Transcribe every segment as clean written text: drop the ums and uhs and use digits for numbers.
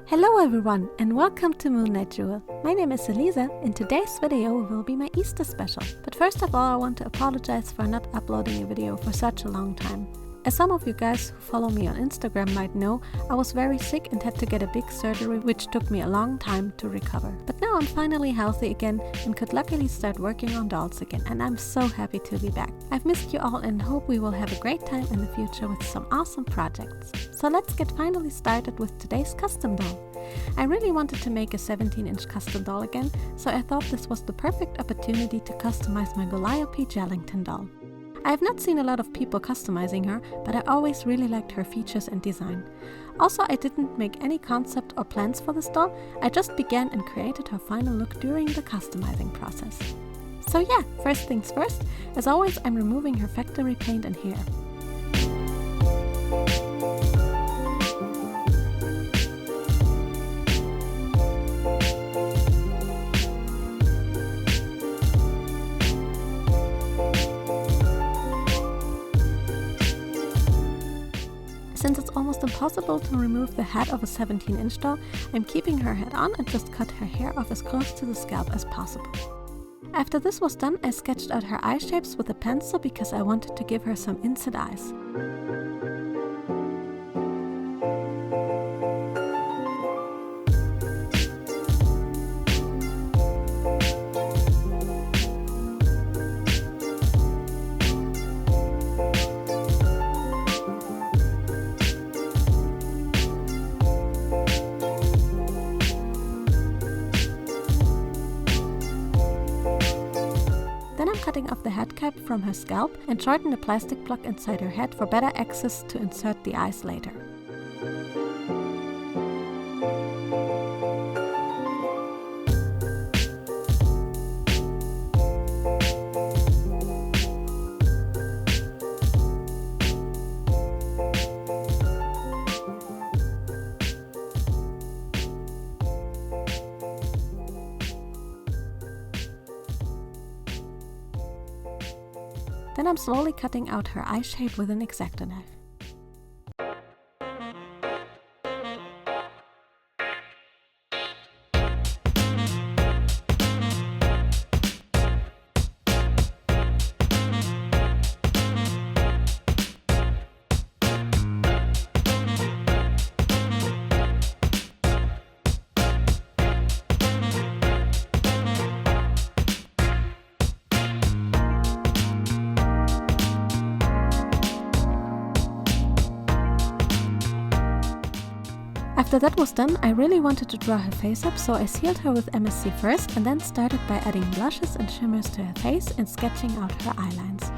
Hello everyone and welcome to Moonlight Jewel. My name is Elisa and today's video will be my Easter special. But first of all I want to apologize for not uploading a video for such a long time. As some of you guys who follow me on Instagram might know, I was very sick and had to get a big surgery which took me a long time to recover. But now I'm finally healthy again and could luckily start working on dolls again, and I'm so happy to be back. I've missed you all and hope we will have a great time in the future with some awesome projects. So let's get finally started with today's custom doll. I really wanted to make a 17-inch custom doll again, so I thought this was the perfect opportunity to customize my Calliope Jellington doll. I have not seen a lot of people customizing her, but I always really liked her features and design. Also, I didn't make any concept or plans for this doll, I just began and created her final look during the customizing process. So yeah, first things first, as always I'm removing her factory paint and hair. Since it's almost impossible to remove the head of a 17-inch doll, I'm keeping her head on and just cut her hair off as close to the scalp as possible. After this was done, I sketched out her eye shapes with a pencil because I wanted to give her some inside eyes. Then I'm cutting off the head cap from her scalp and shorten the plastic block inside her head for better access to insert the eyes later. Then I'm slowly cutting out her eye shape with an X-Acto knife. After that was done, I really wanted to draw her face up, so I sealed her with MSC first and then started by adding blushes and shimmers to her face and sketching out her eyelines.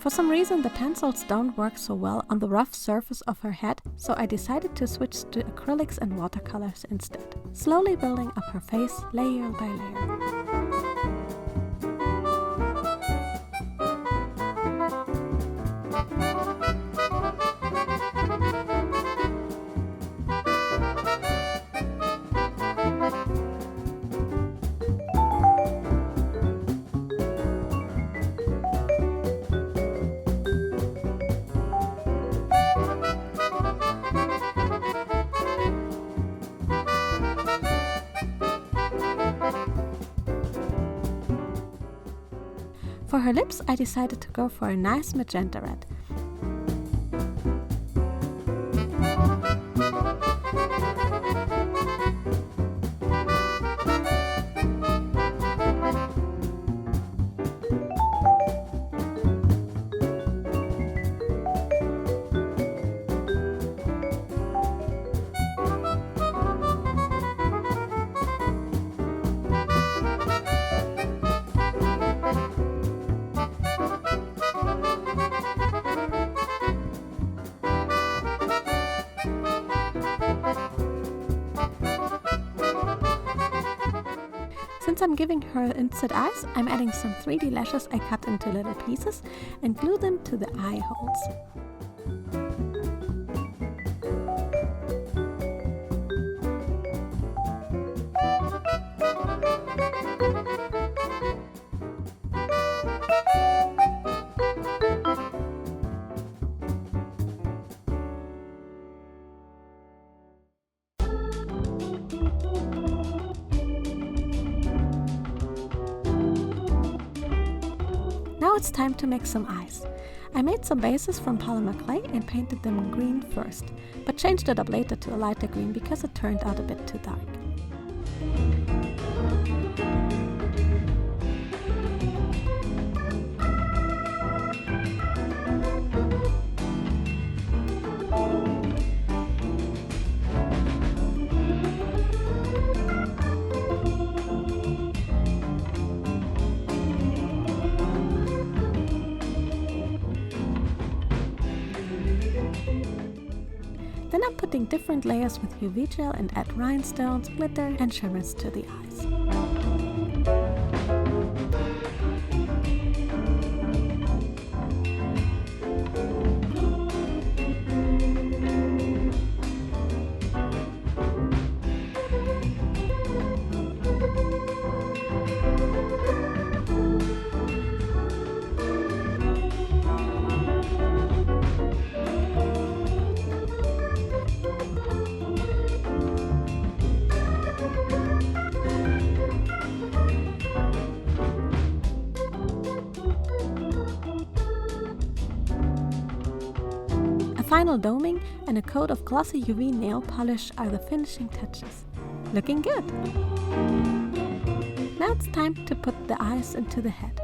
For some reason the pencils don't work so well on the rough surface of her head, so I decided to switch to acrylics and watercolors instead, slowly building up her face layer by layer. For her lips, I decided to go for a nice magenta red. Since I'm giving her inset eyes, I'm adding some 3D lashes I cut into little pieces and glue them to the eye holes. Now it's time to make some eyes. I made some bases from polymer clay and painted them green first, but changed it up later to a lighter green because it turned out a bit too dark. Then I'm putting different layers with UV gel and add rhinestones, glitter and shimmers to the eyes. Final doming and a coat of glossy UV nail polish are the finishing touches. Looking good! Now it's time to put the eyes into the head.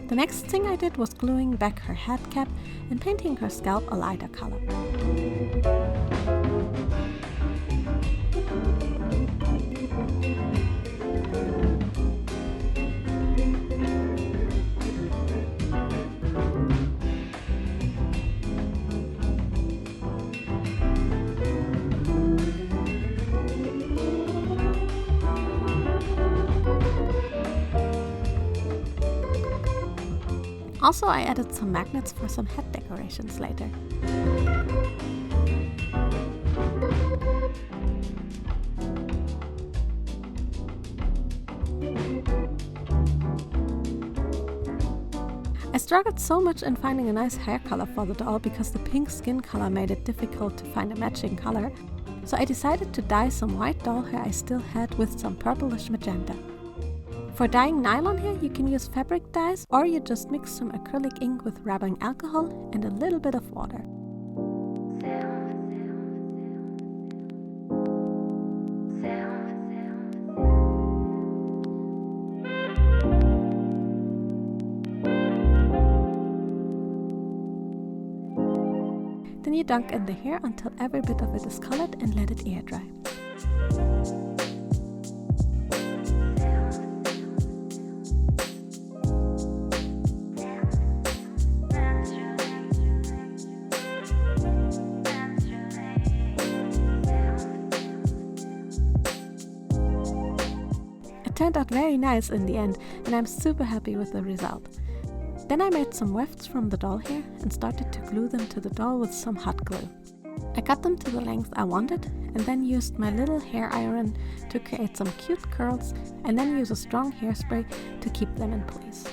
The next thing I did was gluing back her head cap and painting her scalp a lighter color. Also, I added some magnets for some head decorations later. I struggled so much in finding a nice hair color for the doll because the pink skin color made it difficult to find a matching color, so I decided to dye some white doll hair I still had with some purplish magenta. For dyeing nylon hair, you can use fabric dyes, or you just mix some acrylic ink with rubbing alcohol and a little bit of water. Then you dunk in the hair until every bit of it is colored and let it air dry. It turned out very nice in the end, and I'm super happy with the result. Then I made some wefts from the doll hair and started to glue them to the doll with some hot glue. I cut them to the length I wanted and then used my little hair iron to create some cute curls and then use a strong hairspray to keep them in place.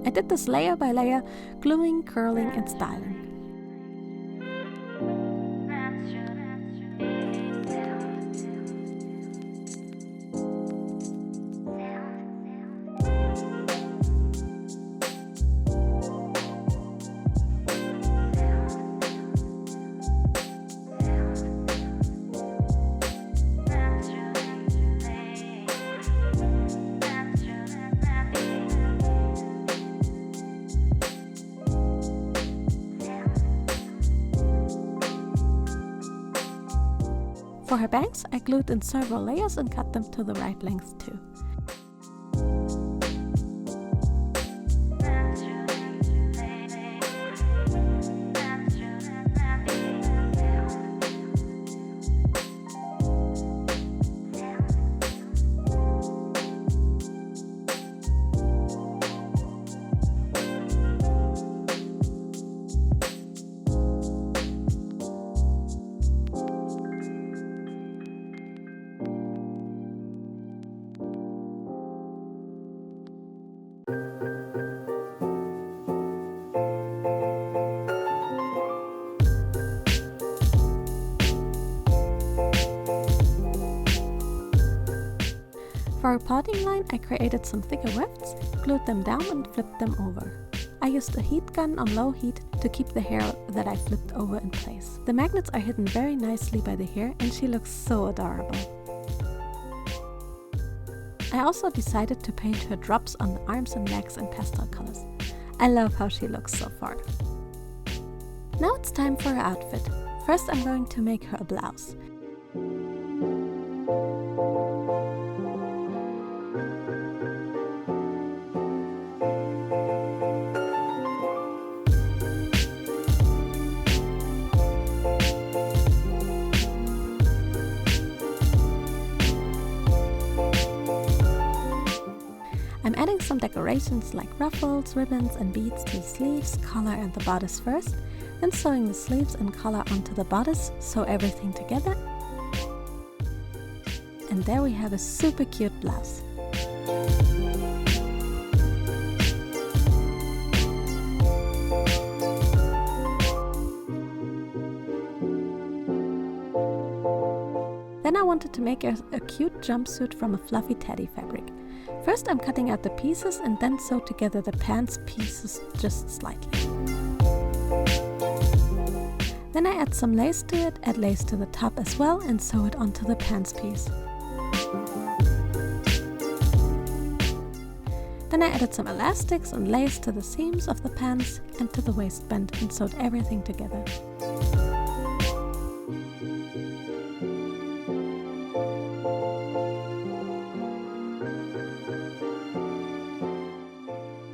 I did this layer by layer, gluing, curling and styling. For her bangs, I glued in several layers and cut them to the right length too. For a potting line, I created some thicker wefts, glued them down and flipped them over. I used a heat gun on low heat to keep the hair that I flipped over in place. The magnets are hidden very nicely by the hair and she looks so adorable. I also decided to paint her drops on the arms and legs in pastel colors. I love how she looks so far. Now it's time for her outfit. First I'm going to make her a blouse. I'm adding some decorations like ruffles, ribbons and beads to the sleeves, collar and the bodice first, then sewing the sleeves and collar onto the bodice, sew everything together. And there we have a super cute blouse. Then I wanted to make a cute jumpsuit from a fluffy teddy fabric. First I'm cutting out the pieces and then sew together the pants pieces just slightly. Then I add some lace to it, add lace to the top as well and sew it onto the pants piece. Then I added some elastics and lace to the seams of the pants and to the waistband and sewed everything together.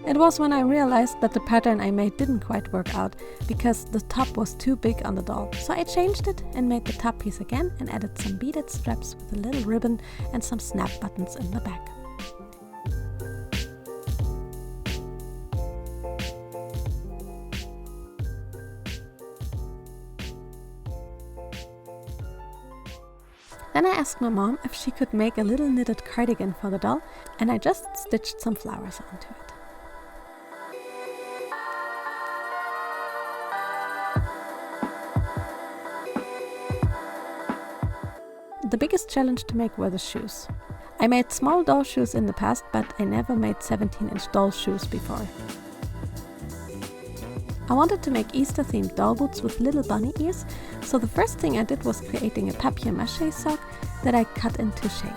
It was when I realized that the pattern I made didn't quite work out because the top was too big on the doll. So I changed it and made the top piece again and added some beaded straps with a little ribbon and some snap buttons in the back. Then I asked my mom if she could make a little knitted cardigan for the doll and I just stitched some flowers onto it. The biggest challenge to make were the shoes. I made small doll shoes in the past, but I never made 17-inch doll shoes before. I wanted to make Easter-themed doll boots with little bunny ears, so the first thing I did was creating a papier-mâché sock that I cut into shape.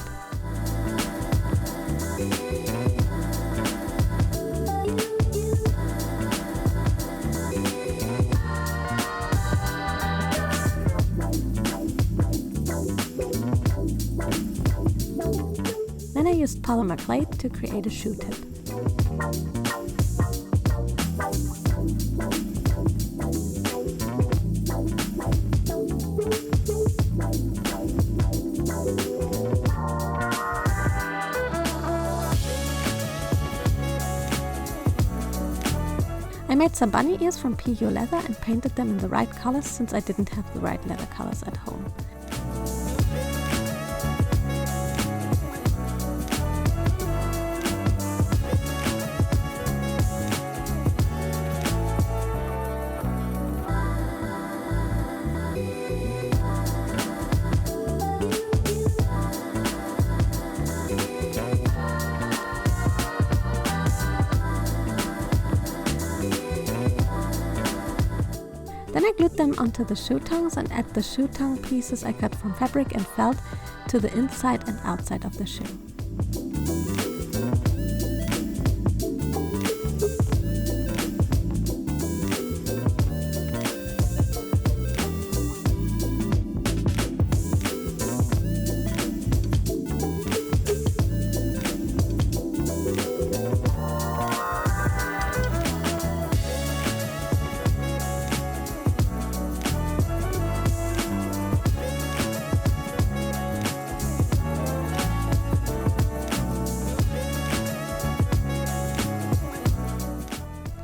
used polymer clay to create a shoe tip. I made some bunny ears from PU leather and painted them in the right colors since I didn't have the right leather colors at home. Then I glued them onto the shoe tongues and add the shoe tongue pieces I cut from fabric and felt to the inside and outside of the shoe.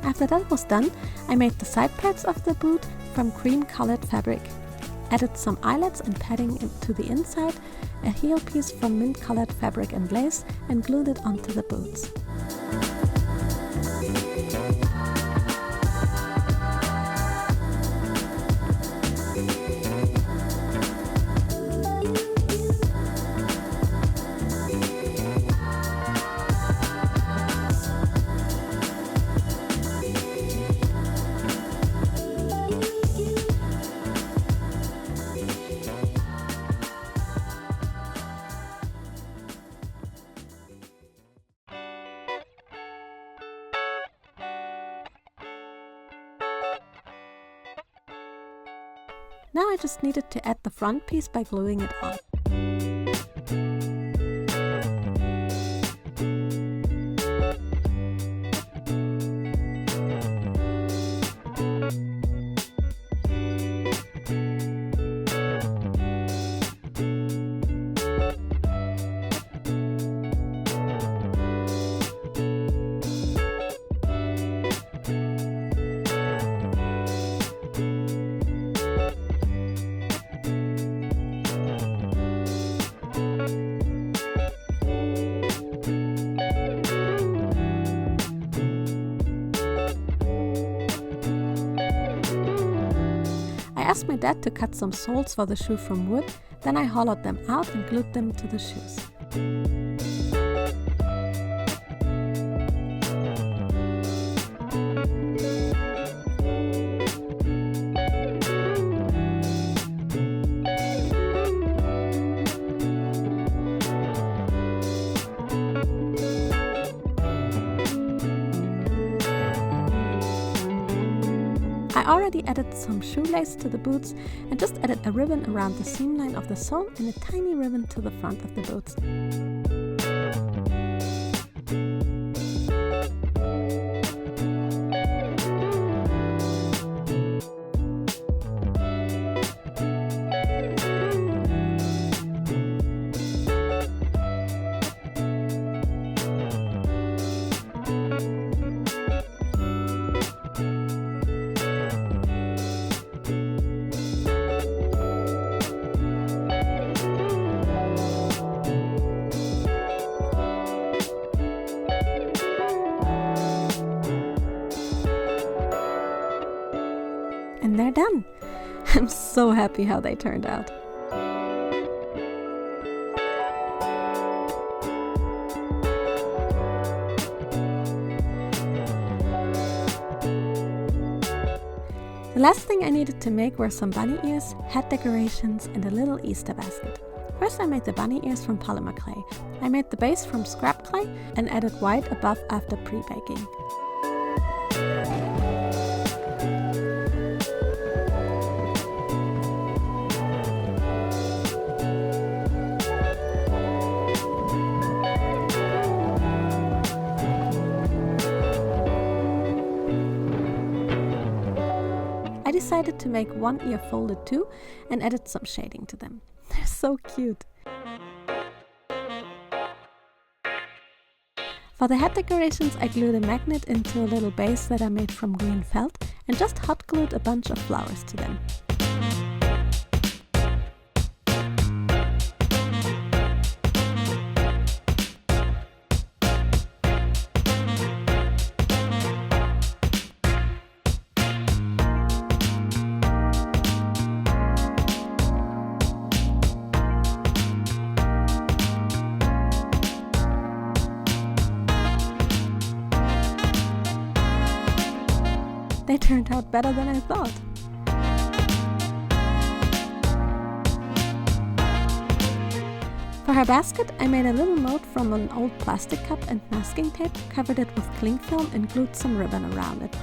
After that was done, I made the side pads of the boot from cream colored fabric, added some eyelets and padding to the inside, a heel piece from mint colored fabric and lace, and glued it onto the boots. Now I just needed to add the front piece by gluing it on. I asked my dad to cut some soles for the shoe from wood, then I hollowed them out and glued them to the shoes. I already added some shoelace to the boots and just added a ribbon around the seam line of the sole and a tiny ribbon to the front of the boots. And they're done! I'm so happy how they turned out. The last thing I needed to make were some bunny ears, hat decorations, and a little Easter basket. First I made the bunny ears from polymer clay. I made the base from scrap clay and added white above after pre-baking. decided to make one ear folded too and added some shading to them. They're so cute. For the head decorations, I glued a magnet into a little base that I made from green felt and just hot glued a bunch of flowers to them. They turned out better than I thought. For her basket, I made a little note from an old plastic cup and masking tape, covered it with cling film and glued some ribbon around it.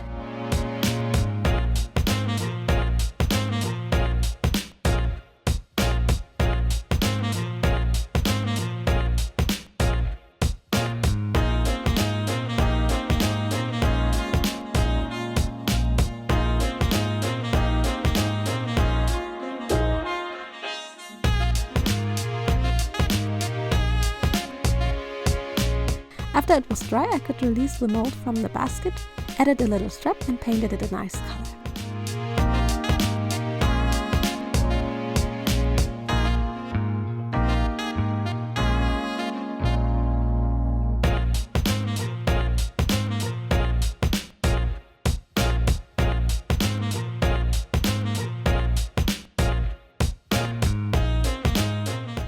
After it was dry, I could release the mold from the basket, added a little strap and painted it a nice color.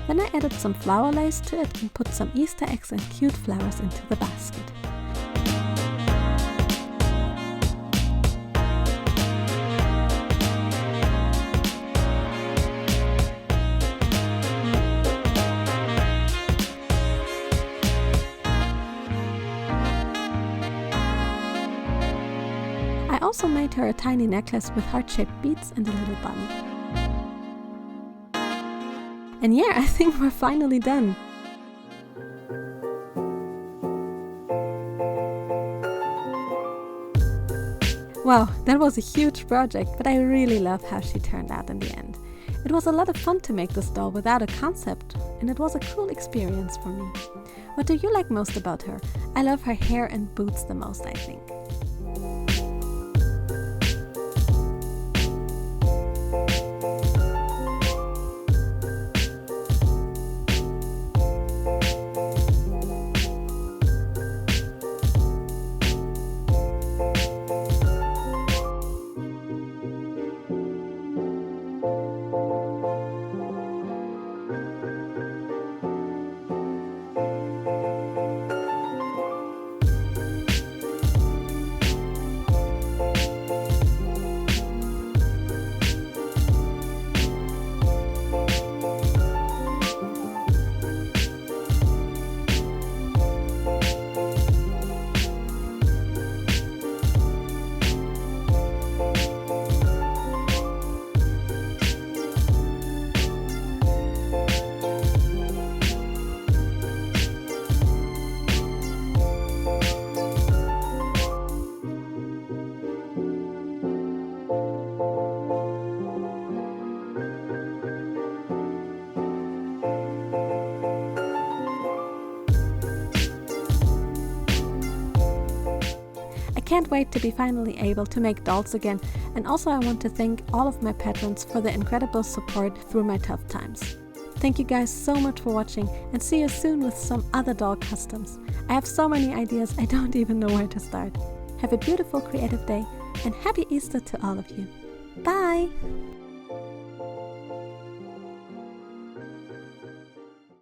Then I added some flower lace to it and put some Easter eggs and cute flowers into the basket. I also made her a tiny necklace with heart-shaped beads and a little bunny. And yeah, I think we're finally done. Wow, that was a huge project, but I really love how she turned out in the end. It was a lot of fun to make this doll without a concept, and it was a cool experience for me. What do you like most about her? I love her hair and boots the most, I think. Can't wait to be finally able to make dolls again, and also I want to thank all of my patrons for their incredible support through my tough times. Thank you guys so much for watching, and see you soon with some other doll customs. I have so many ideas I don't even know where to start. Have a beautiful creative day, and happy Easter to all of you. Bye!